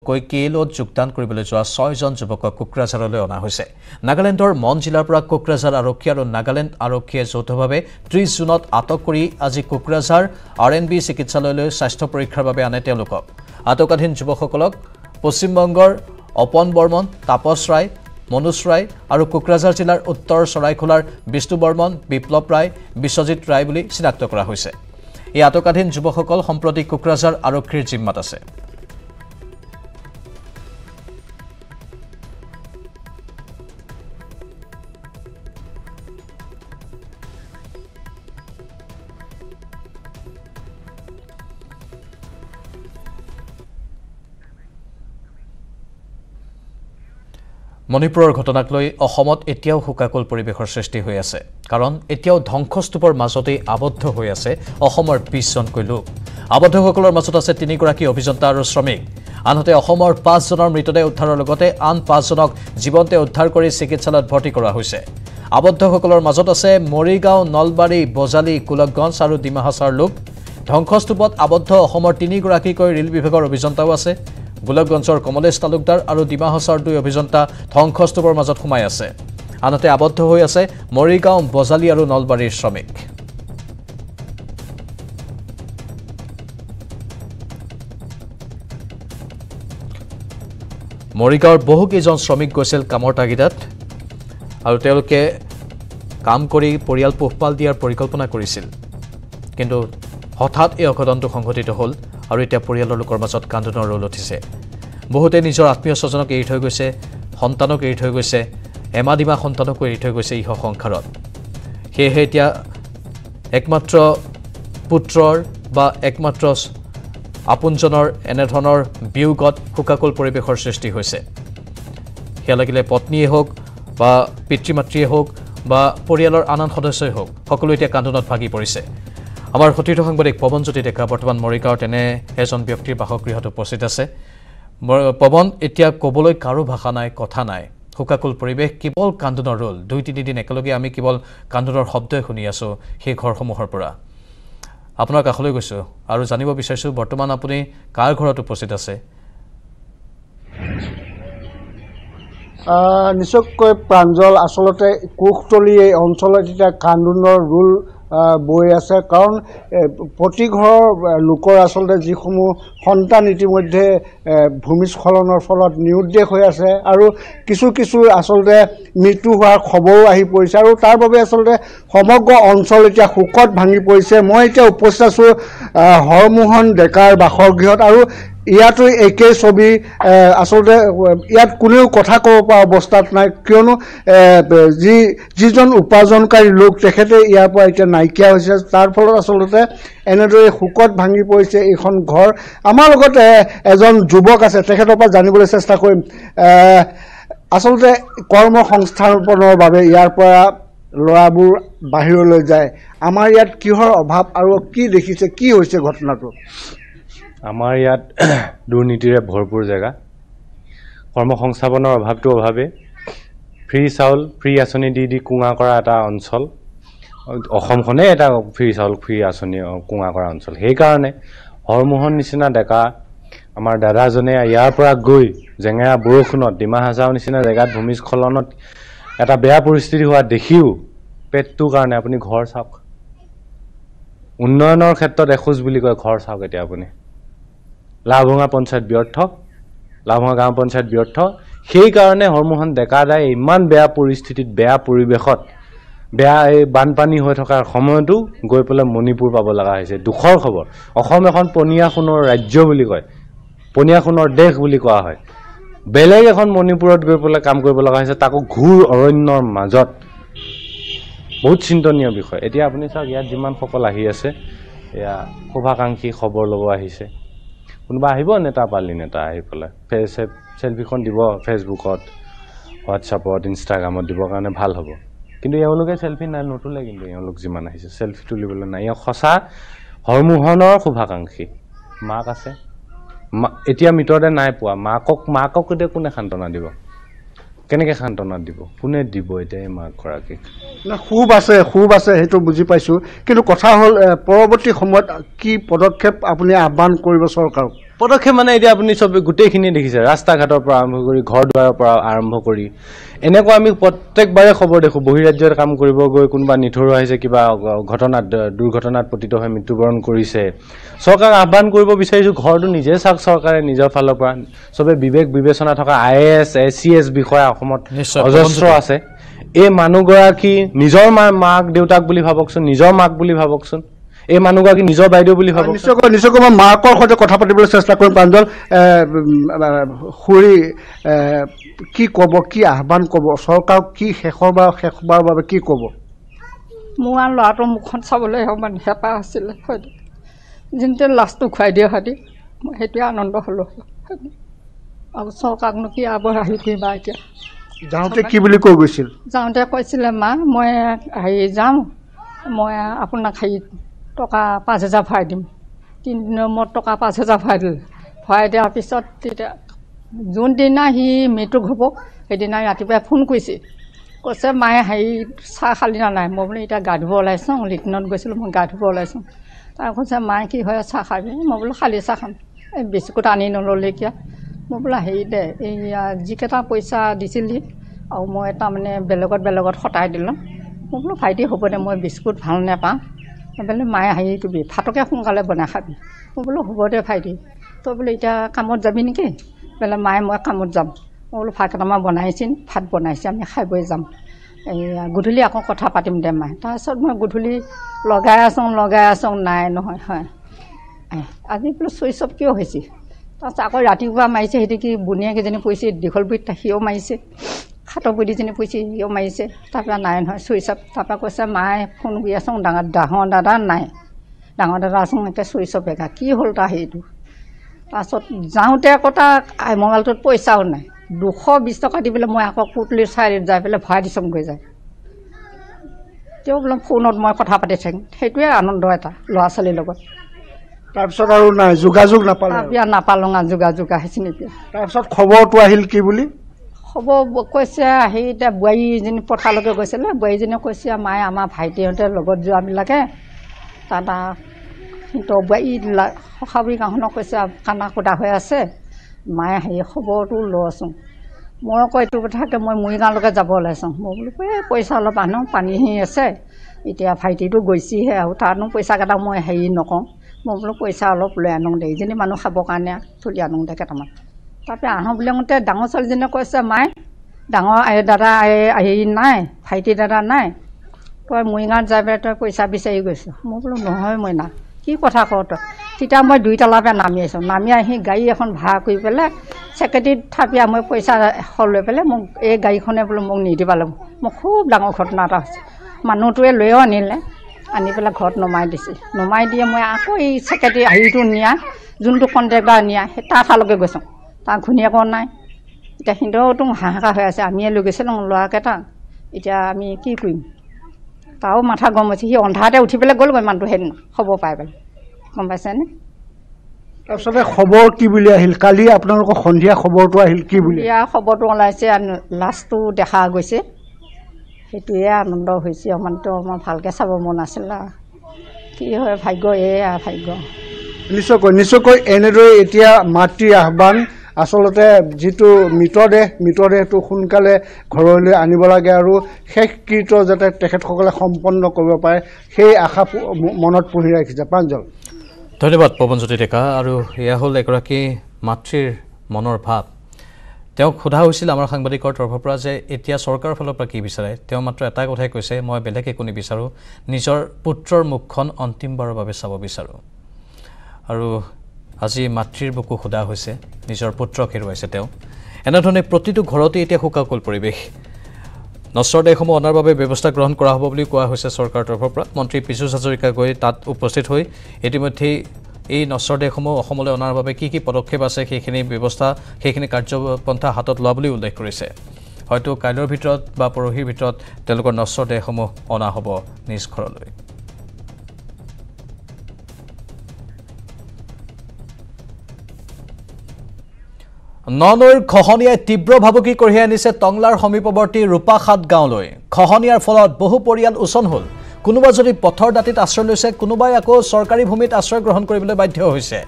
কৈ কেলত যোগদান কৰিবলৈ যোৱা 6জন যুৱকক কোকৰাঝাৰলৈ অনা হৈছে নাগালেণ্ডৰ মন জিলাৰ পৰা কোকৰাঝাৰ আৰক্ষী আৰু নাগালেণ্ড আৰক্ষীয়ে যৌথভাৱে 30 জুনত আটক কৰি আজি কোকৰাঝাৰ আৰএনবি চিকিৎসালয়লৈ স্বাস্থ্য পৰীক্ষাৰ বাবে আনে তেওঁলোকক আটকাধীন যুৱকসকলক পশ্চিমবংগৰ অপন বৰ্মন তাপস ৰায় মনোজ ৰায় আৰু কোকৰাঝাৰ জিলাৰ উত্তৰ চৰাইখোলাৰ বিষ্ণু বৰ্মন বিপ্লৱ ৰায় বিশ্বজিৎ ৰায় বুলি চিনাক্ত কৰা হৈছে এই আটকাধীন যুৱকসকল সম্প্ৰতি কোকৰাঝাৰ আৰক্ষীৰ জিম্মাত আছে মণিপুৰৰ ঘটনাক লৈ অসমত এতিয়াও হুকাকুল পৰিৱেশৰ সৃষ্টি হৈ আছে কাৰণ এতিয়াও ধ্বংসস্তূপৰ মাজতে আবদ্ধ হৈ আছে অসমৰ 20 জনকৈ লোক আবদ্ধসকলৰ মাজত আছে 3 গৰাকী অভিযন্তা আৰু শ্ৰমিক আনহাতে অসমৰ 5 জনৰ মৃতদেহ উদ্ধাৰৰ লগতে আন 5 জনক জীৱন্তে উদ্ধাৰ কৰি চিকিৎসালয়ত ভৰ্তি কৰা হৈছে আবদ্ধসকলৰ মাজত আছে মৰিগাঁও নলবাৰী বজালী কুলকগঞ্জ আৰু ডিমাহাছাৰ লোক ধ্বংসস্তূপত আবদ্ধ অসমৰ 3 গৰাকীকৈ ৰেল বিভাগৰ অভিযন্তাও আছে গোলকগঞ্জৰ কমলেশ তালুকদাৰ আৰু ডিমাহাছাৰ 2 অভিযন্তা ধ্বংসস্তূপৰ মাজত সোমাই আছে আনহাতে আবদ্ধ হৈ আছে মৰিগাঁও বজালী আৰু নলবাৰীৰ শ্ৰমিক মৰিগাঁৱৰ বহুকেইজন শ্ৰমিক গৈছিল কামৰ তাগিদাত আৰু তেওঁলোকে কাম কৰি পৰিয়াল পোহপাল দিয়াৰ পৰিকল্পনা কৰিছিল কিন্তু হঠাৎ এই অঘটনটো সংঘটিত হ'ল আৰু এতিয়া পৰিয়ালৰ লোকৰ মাজত কান্দোনৰ ৰোল উঠিছে বহুতে নিজৰ আত্মীয় স্বজনক এৰি থৈ গৈছে সন্তানক এৰি থৈ গৈছে এমাদিমা সন্তানকো এৰি থৈ গৈছে ইহ সংসাৰত সেয়েহে এতিয়া একমাত্ৰ পুত্ৰৰ বা একমাত্ৰ আপোনজনৰ এনেধৰণৰ বিয়োগত হুকাকুল পৰিৱেশৰ সৃষ্টি হৈছে সেয়া লাগিলে পত্নীয়ে হওক বা পিতৃ মাতৃয়ে হওক বা পৰিয়ালৰ আন সদস্যই হওক সকলো এতিয়া কান্দোনত ভাগি পৰিছে আমাৰ সতীৰ্থ সাংবাদিক পৱনজ্যোতি ডেকা বৰ্তমান মৰিগাঁৱত এনে এজন ব্যক্তিৰ বাসগৃহত উপস্থিত আছে পৱন এতিয়া ক'বলৈ কাৰো ভাষা নাই কথা নাই হুকাকুল পৰিৱেশ কেৱল কান্দোনৰ ৰোল 2-3 দিন একেলগে আমি কেৱল কান্দোনৰ শব্দই শুনি আছোঁ সেই ঘৰসমূহৰ পৰা আপোনাৰ কাষলৈ গৈছোঁ আৰু জানিব বিচাৰিছোঁ বৰ্তমান আপুনি কাৰ ঘৰত উপস্থিত আছে নিশ্চয়কৈ প্ৰাঞ্জল আচলতে কোখতলি এই অঞ্চলত এতিয়া কান্দোনৰ ৰোল বৈ আছে কাৰণ প্ৰতি ঘৰৰ লোকৰ আচলতে যিসমূহ সন্তান ইতিমধ্যে ভূমিস্খলনৰ ফলত নিৰুদ্দেশ হৈ আছে আৰু কিছু আচলতে মৃত্যু হোৱাৰ খবৰো আহি পৰিছে আৰু তাৰ বাবে আচলতে সমগ্ৰ অঞ্চল এতিয়া শোকত ভাঙি পৰিছে মই এতিয়া উপস্থিত আছোঁ হৰমোহন ডেকাৰ বাসগৃহত আৰু ইয়াতো একেই ছবি আচলতে ইয়াত কোনেও কথা ক'ব পৰা অৱস্থাত নাই কিয়নো যিজন উপাৰ্জনকাৰী লোক তেখেতে ইয়াৰ পৰা এতিয়া নাইকিয়া হৈছে তাৰ ফলত আচলতে এনেদৰে শোকত ভাঙি পৰিছে এইখন ঘৰ আমাৰ লগত এজন যুৱক আছে তেখেতৰ পৰা জানিবলৈ চেষ্টা কৰিম আচলতে কৰ্মসংস্থাপনৰ বাবে ইয়াৰ পৰা ল'ৰাবোৰ বাহিৰলৈ যায় আমাৰ ইয়াত কিহৰ অভাৱ আৰু কি দেখিছে কি হৈছে ঘটনাটো আমাৰ ইয়াত দুৰ্নীতিৰে ভৰপূৰ জেগা কৰ্মসংস্থাপনৰ অভাৱে ফ্ৰী চাউল ফ্ৰী আঁচনি দি কুঙা কৰা এটা অঞ্চল অসমখনে এটা ফ্ৰী চাউল ফ্ৰী আঁচনি কুঙা কৰা অঞ্চল সেইকাৰণে হৰমোহন নিচিনা ডেকা আমাৰ দাদাজনে ইয়াৰ পৰা গৈ জেঙেৰা বৰষুণত ডিমাহাছাও নিচিনা জেগাত ভূমিস্খলনত এটা বেয়া পৰিস্থিতি হোৱা দেখিও পেটটোৰ কাৰণে আপুনি ঘৰ চাওক উন্নয়নৰ ক্ষেত্ৰত এখোজ বুলি কয় ঘৰ চাওক এতিয়া আপুনি লাভঙা পঞ্চায়ত ব্যৰ্থ লাভঙা গাঁও পঞ্চায়ত ব্যৰ্থ সেইকাৰণে হৰমোহন ডেকাদাই ইমান বেয়া পৰিস্থিতিত বেয়া পৰিৱেশত বেয়া এই বানপানী হৈ থকাৰ সময়তো গৈ পেলাই মণিপুৰ পাব লগা হৈছে দুখৰ খবৰ অসম এখন পনীয়া সোণৰ ৰাজ্য বুলি কয় পনীয়া সোণৰ দেশ বুলি কোৱা হয় বেলেগ এখন মণিপুৰত গৈ পেলাই কাম কৰিব লগা হৈছে তাকো ঘূৰ অৰণ্যৰ মাজত বহুত চিন্তনীয় বিষয় এতিয়া আপুনি চাওক ইয়াত যিমান সকল আহি আছে এয়া শুভাকাংক্ষী খবৰ ল'ব আহিছে কোনোবা আহিব নেতা পালি নেতা আহি পেলাই চেলফিখন দিব ফেচবুকত হোৱাটছআপত ইনষ্টাগ্ৰামত দিবৰ কাৰণে ভাল হ'ব কিন্তু এওঁলোকে চেলফি নোতোলে কিন্তু এওঁলোক যিমান আহিছে চেলফি তুলিবলৈ নাই এওঁ সঁচা হৰমোহনৰ শুভাকাংক্ষী মাক আছে এতিয়া মৃতদেহ নাই পোৱা মাকক এতিয়া কোনে সান্তনা দিব কেনেকৈ সান্তনা দিব কোনে দিব এতিয়া এই মাকগৰাকীক না খুব আছে সেইটো বুজি পাইছোঁ কিন্তু কথা হ'ল পৰৱৰ্তী সময়ত কি পদক্ষেপ আপুনি আহ্বান কৰিব চৰকাৰক পদক্ষেপ মানে এতিয়া আপুনি চব গোটেইখিনি দেখিছে ৰাস্তা ঘাটৰ পৰা আৰম্ভ কৰি ঘৰ দুৱাৰৰ পৰা আৰম্ভ কৰি এনেকুৱা আমি প্ৰত্যেকবাৰে খবৰ দেখোঁ বহিৰাজ্যত কাম কৰিব গৈ কোনোবা নিথৰুৱা হৈছে কিবা ঘটনাত দুৰ্ঘটনাত পতিত হৈ মৃত্যুবৰণ কৰিছে চৰকাৰক আহ্বান কৰিব বিচাৰিছোঁ ঘৰটো নিজে চাওক চৰকাৰে নিজৰ ফালৰ পৰা চবে বিবেক বিবেচনা থকা IAS SCS বিষয়া অসমত অজস্ৰ আছে এই মানুহগৰাকী নিজৰ মাক দেউতাক বুলি ভাবকচোন নিজৰ মাক বুলি ভাবকচোন এই মানুহগৰাকী নিজৰ বাইদেউ বুলি ভাবক নিশ্চয়কৈ মই মাকৰ সৈতে কথা পাতিবলৈ চেষ্টা কৰিম প্ৰাঞ্জল খুৰী কি ক'ব কি আহ্বান ক'ব চৰকাৰক কি শেষবাৰৰ বাবে কি ক'ব মোৰ আৰু ল'ৰাটোৰ মুখখন চাবলৈ অকণমান হেঁপাহ আছিলে হয়তো যোনটো লাষ্টটো খুৱাই দিয়ে হয়তো মই সেইটোৱে আনন্দ হ'লোঁ আৰু চৰকাৰকনো কি আহি কৰিবা এতিয়া যাওঁতে কি বুলি কৈ গৈছিল যাওঁতে কৈছিলে মা মই যাওঁ মই আপোনাক টকা 5,000 ভৰাই দিম 3 দিনৰ মূৰত টকা 5,000 ভৰাই দিলে ভৰাই দিয়াৰ পিছত তেতিয়া যোনদিনা সি মৃত্যু হ'ব সেইদিনা ৰাতিপুৱাই ফোন কৰিছে কৈছে মায়ে চাহ খালি না নাই মই বোলো এতিয়া গা ধুব ওলাইছোঁ লেট্ৰিনত গৈছিলোঁ মই গা ধুব ওলাইছোঁ তাৰ কৈছে মায়ে কি হয় চাহ খাবি মই বোলো খালি চাহ খাম এই বিস্কুট আনি নল'লে কিয় মই বোলো দে এইয়া যিকেইটা পইচা দিছিলি আৰু মই তাৰমানে বেলেগত খটাই দিলোঁ মই বোলো ভাইটি হ'ব দে মই বিস্কুট ভাল নাপাওঁ বোলে মায়ে তুমি ভাতকে সোনকালে বনাই খাবি মই বোলো হ'ব দে ভাইটি তই বোলে এতিয়া কামত যাবি নেকি বোলে মায়ে মই কামত যাম মই বোলো ভাত কেইটামান ভাত বনাইছে আমি খাই বৈ যাম গধূলি আকৌ কথা পাতিম দে মায়ে তাৰপিছত মই গধূলি লগাই আছোঁ নাই নহয় হয় আজি বোলো চুইচ অফ কিয় হৈছে তাৰপিছত আকৌ ৰাতিপুৱা মাৰিছে সেইটো কি বনীয়াকেইজনী পৰিছে দীঘলপুৰিত সিও মাৰিছে খাটৰ বুঢ়ীজনী পৰিছে সিও মাৰিছে তাৰপৰা নাই নহয় চুইচ অফ তাৰপৰা কৈছে মায়ে ফোন কৰি আছোঁ ডাঙৰ দাদা নাই ডাঙৰ দাদা আছোঁ একে চুইচ অফ একা কি হ'ল তাৰ সেইটো তাৰপিছত যাওঁতে আকৌ তাৰ মোবাইলটোত পইচাও নাই 220 টকা দি পেলাই মই আকৌ পুতলিৰ চাৰিত যাই পেলাই ভৰাই দিছোঁগৈ যায় তেওঁ বোলে ফোনত মই কথা পাতি থাকিম সেইটোৱে আনন্দ এটা ল'ৰা ছোৱালীৰ লগত তাৰপিছত আৰু নাই যোগাযোগ নাপালোঁ যোগাযোগ আহিছে নেকি তাৰপিছত খবৰটো আহিল কি বুলি খবৰ কৈছে এতিয়া বোৱাৰীজনী পথাৰলৈকে গৈছিলে বোৱাৰীজনীয়ে কৈছে মায়ে আমাৰ ভাইটিহঁতে লগত যোৱাবিলাকে তাত সিহঁতৰ বোৱাৰী সখাবুৰি গাঁওখনক কৈছে কানা কুটা হৈ আছে মায়ে খবৰটো লৈছোঁ মই আকৌ এইটো কথাকে মই মৰিগাঁৱলৈকে যাব ওলাইছোঁ মই বোলো পইচা অলপ আনো পানী আছে এতিয়া ভাইটিটো গৈছেহে আৰু তাৰনো পইচাকেইটা মই নকওঁ মই বোলো পইচা অলপ লৈ আনো দে ইজনী মানুহ খাবৰ কাৰণে তুলি আনো দে কেইটামান তাৰপৰা আহোঁ বুলি কওঁতে ডাঙৰ ছোৱালীজনীয়ে কৈছে মায়ে ডাঙৰ দাদা নাই ভাইটি দাদা নাই তই মৰিগাঁৱত যাই পেলাই তই পইচা বিচাৰি গৈছোঁ মই বোলো নহয় মই না কি কথা কওঁ তই তেতিয়া মই 2 তলাৰপৰা নামি আহিছোঁ নামি আহি গাড়ী এখন ভাড়া কৰি পেলাই ছেক্ৰেটেৰীত থাপিয়া মই পইচা লৈ পেলাই মোক এই গাড়ীখনে বোলো মোক নিদিবা লাগিব মোক খুব ডাঙৰ ঘটনা এটা হৈছে মানুহটোৱে লৈও আনিলে আনি পেলাই ঘৰত নমাই দিছে নমাই দিয়ে মই আকৌ এই ছেক্ৰেটেৰী নিয়া যোনটো কণ্ট্ৰেক্টাৰ নিয়া সেই তালৈকে গৈছোঁ তাৰ ঘৈণীয়েকৰ নাই এতিয়া সিহঁতৰতো হাহাকাৰ হৈ আছে আমিয়ে লৈ গৈছিলোঁ ল'ৰাকেইটা এতিয়া আমি কি কৰিম তাৰো মাথা গৰম হৈছে সি অন্ধাৰতে উঠি পেলাই গ'লগৈ মানুহটো সেইদিনা খবৰ পাই পেলাই গম পাইছেনে তাৰপিছতে খবৰ কি বুলি আহিল কালি আপোনালোকৰ সন্ধিয়া খবৰটো আহিল কি বুলি খবৰটো ওলাইছে লাষ্টটো দেখা গৈছে সেইটোৱে আনন্দ হৈছে মানুহটো আমাৰ ভালকৈ চাব মন আছিল কি হয় ভাগ্য ভাগ্য নিশ্চয়কৈ এনেদৰে এতিয়া মাতৃৰ আহ্বান আচলতে যিটো মৃতদেহটো সোনকালে ঘৰলৈ আনিব লাগে আৰু শেষ কৃত্য যাতে তেখেতসকলে সম্পন্ন কৰিব পাৰে সেই আশা মনত পুহি ৰাখিছে প্ৰাঞ্জল ধন্যবাদ পৱনজ্যোতি ডেকা আৰু এয়া হ'ল এগৰাকী মাতৃৰ মনৰ ভাৱ তেওঁক সোধা হৈছিল আমাৰ সাংবাদিকৰ তৰফৰ পৰা যে এতিয়া চৰকাৰৰ ফালৰ পৰা কি বিচাৰে তেওঁ মাত্ৰ এটা কথাই কৈছে মই বেলেগ একো নিবিচাৰোঁ নিজৰ পুত্ৰৰ মুখখন অন্তিমবাৰৰ বাবে চাব বিচাৰোঁ আৰু আজি মাতৃৰ বুকু সোধা হৈছে নিজৰ পুত্ৰক হেৰুৱাইছে তেওঁ এনেধৰণে প্ৰতিটো ঘৰতে এতিয়া শোকাকুল পৰিৱেশ নশ্বৰ দেহসমূহ অনাৰ বাবে ব্যৱস্থা গ্ৰহণ কৰা হ'ব বুলি কোৱা হৈছে চৰকাৰৰ তৰফৰ পৰা মন্ত্ৰী পীযুষ হাজৰিকা গৈ তাত উপস্থিত হৈ ইতিমধ্যেই এই নশ্বৰ দেহসমূহ অসমলৈ অনাৰ বাবে কি পদক্ষেপ আছে সেইখিনি কাৰ্যপন্থা হাতত লোৱা বুলি উল্লেখ কৰিছে হয়তো কাইলৈৰ ভিতৰত বা পৰহিৰ ভিতৰত তেওঁলোকৰ নশ্বৰ দেহসমূহ অনা হ'ব নিজ ঘৰলৈ ননৈৰ খহনীয়াই তীব্ৰ ভাবুকি কঢ়িয়াই আনিছে টংলাৰ সমীপৱৰ্তী ৰূপাখাত গাঁৱলৈ খহনীয়াৰ ফলত বহু পৰিয়াল উচন হ'ল কোনোবা যদি পথৰ দাঁতিত আশ্ৰয় লৈছে কোনোবাই আকৌ চৰকাৰী ভূমিত আশ্ৰয় গ্ৰহণ কৰিবলৈ বাধ্য হৈছে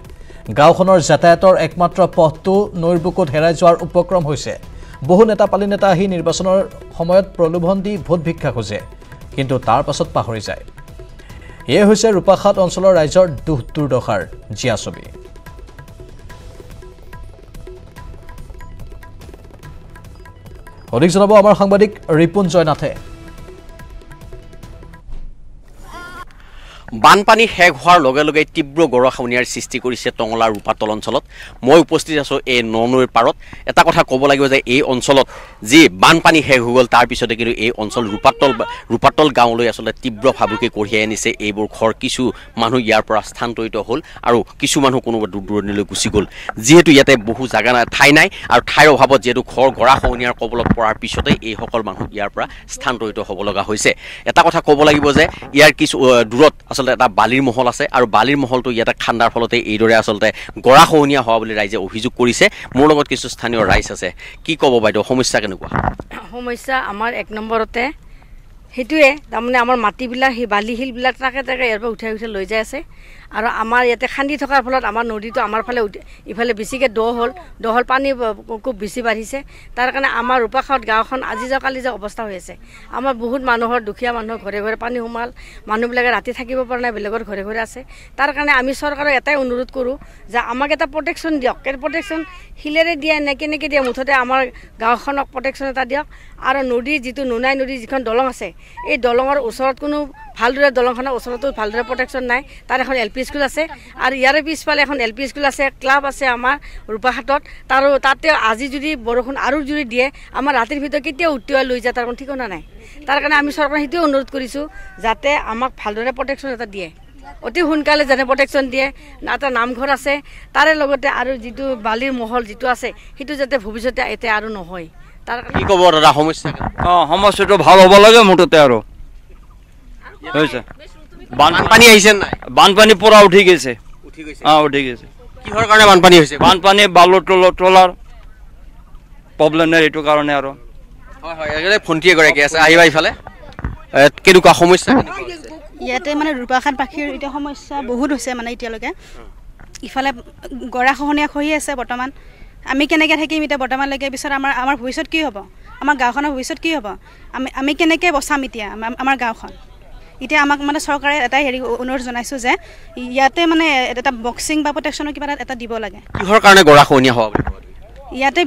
গাঁওখনৰ যাতায়াতৰ একমাত্ৰ পথটো নৈৰ বুকুত হেৰাই যোৱাৰ উপক্ৰম হৈছে। বহু নেতাপালি নেতা আহি নিৰ্বাচনৰ সময়ত প্ৰলোভন দি ভোট ভিক্ষা খোজে, কিন্তু তাৰ পাছত পাহৰি যায়। এয়ে হৈছে ৰূপাঘাট অঞ্চলৰ ৰাইজৰ দুখ দুৰ্দশাৰ জীয়া ছবি। অধিক জনাব আমাৰ সাংবাদিক ৰিপুঞ্জয় নাথে। বানপানী শেষ হোৱাৰ লগে লগে তীব্ৰ গৰাখহনীয়াৰ সৃষ্টি কৰিছে টঙলা ৰূপাতল অঞ্চলত। মই উপস্থিত আছোঁ এই নৈৰ পাৰত। এটা কথা ক'ব লাগিব যে এই অঞ্চলত যি বানপানী শেষ হৈ গ'ল তাৰ পিছতে কিন্তু এই অঞ্চল ৰূপাতল গাঁৱলৈ আচলতে তীব্ৰ ভাবুকি কঢ়িয়াই আনিছে এইবোৰ ঘৰ। কিছু মানুহ ইয়াৰ পৰা স্থানান্তৰিত হ'ল আৰু কিছু মানুহ কোনোবা দূৰ দূৰণিলৈ গুচি গ'ল। যিহেতু ইয়াতে বহু জাগা নাই, ঠাই নাই আৰু ঠাইৰ অভাৱত যিহেতু ঘৰ গৰাখহনীয়াৰ কবলত পৰাৰ পিছতে এইসকল মানুহ ইয়াৰ পৰা স্থানান্তৰিত হ'ব লগা হৈছে। এটা কথা ক'ব লাগিব যে ইয়াৰ কিছু দূৰত আচলতে এটা বালিৰ মহল আছে আৰু বালিৰ মহলটো ইয়াতে খান্দাৰ ফলতে এইদৰে আচলতে গৰাখহনীয়া হোৱা বুলি ৰাইজে অভিযোগ কৰিছে। মোৰ লগত কিছু স্থানীয় ৰাইজ আছে। কি ক'ব বাইদেউ, সমস্যা কেনেকুৱা? সমস্যা আমাৰ 1 নম্বৰতে সেইটোৱে, তাৰমানে আমাৰ মাটিবিলাক সেই বালি শিলবিলাক তাকে ইয়াৰ পৰা উঠাই লৈ যাই আছে আৰু আমাৰ ইয়াতে খান্দি থকাৰ ফলত আমাৰ নদীটো আমাৰ ফালে ইফালে বেছিকৈ দ হ'ল পানী খুব বেছি বাঢ়িছে। তাৰ কাৰণে আমাৰ ৰূপাঘাট গাঁওখন আজি যাওঁ কালি যাওঁ অৱস্থা হৈ আছে। আমাৰ বহুত মানুহৰ দুখীয়া মানুহৰ ঘৰে ঘৰে পানী সোমাল, মানুহবিলাকে ৰাতি থাকিব পৰা নাই, বেলেগৰ ঘৰে ঘৰে আছে। তাৰ কাৰণে আমি চৰকাৰক এটাই অনুৰোধ কৰোঁ যে আমাক এটা প্ৰটেকশ্যন দিয়ক। প্ৰটেকশ্যন শিলেৰে দিয়ে নে কেনেকৈ দিয়ে, মুঠতে আমাৰ গাঁওখনক প্ৰটেকশ্যন এটা দিয়ক। আৰু নদীৰ যিটো নোনাই নদীৰ যিখন দলং আছে, এই দলঙৰ ওচৰত কোনো ভালদৰে দলংখনৰ ওচৰতো ভালদৰে প্ৰটেকশ্যন নাই। তাৰ এখন LP স্কুল আছে আৰু ইয়াৰে পিছফালে এখন LP স্কুল আছে, ক্লাব আছে আমাৰ ৰূপাঘাটত। তাতে আজি যদি বৰষুণ আৰু যদি দিয়ে আমাৰ ৰাতিৰ ভিতৰত কেতিয়া উটুৱাই লৈ যায় তাৰ কোনো ঠিকনা নাই। তাৰ কাৰণে আমি চৰকাৰক সেইটোৱে অনুৰোধ কৰিছোঁ যাতে আমাক ভালদৰে প্ৰটেকশ্যন এটা দিয়ে, অতি সোনকালে যাতে প্ৰটেকশ্যন দিয়ে। এটা নামঘৰ আছে, তাৰে লগতে আৰু যিটো বালিৰ মহল যিটো আছে সেইটো যাতে ভৱিষ্যতে এতিয়া আৰু নহয়। তাৰ কাৰণে কি ক'ব দাদা, সমস্যা? সমস্যাটো ভাল হ'ব লাগে মুঠতে আৰু হৈছে। বানপানী আহিছে নাই? বানপানী পুৰা উঠি গৈছে। উঠি গৈছে। কিহৰ কাৰণে বানপানী হৈছে? বানপানী বালুৰ তলাৰ প্ৰব্লেম নাই, এইটো কাৰণে আৰু হয় ভণ্টি এগৰাকী আছে, আহিবা ইফালে। কেনেকুৱা সমস্যা? ইয়াতে মানে ৰূপাঘাটবাসীৰ এতিয়া সমস্যা বহুত হৈছে মানে এতিয়ালৈকে। ইফালে গৰাখহনীয়া খহি আছে বৰ্তমান। আমি কেনেকৈ থাকিম এতিয়া বৰ্তমানলৈকে? পিছত আমাৰ ভৱিষ্যত কি হ'ব? আমাৰ গাঁওখনৰ ভৱিষ্যত কি হ'ব? আমি কেনেকৈ বচাম এতিয়া আমাৰ গাঁওখন? এতিয়া আমাক মানে চৰকাৰে এটাই অনুৰোধ জনাইছোঁ যে ইয়াতে মানে এটা বক্সিং বা প্ৰটেকশ্যনৰ কিবা এটা দিব লাগে। কিহৰ কাৰণে গৰাখহনীয়া হোৱা বুলি? ইয়াতে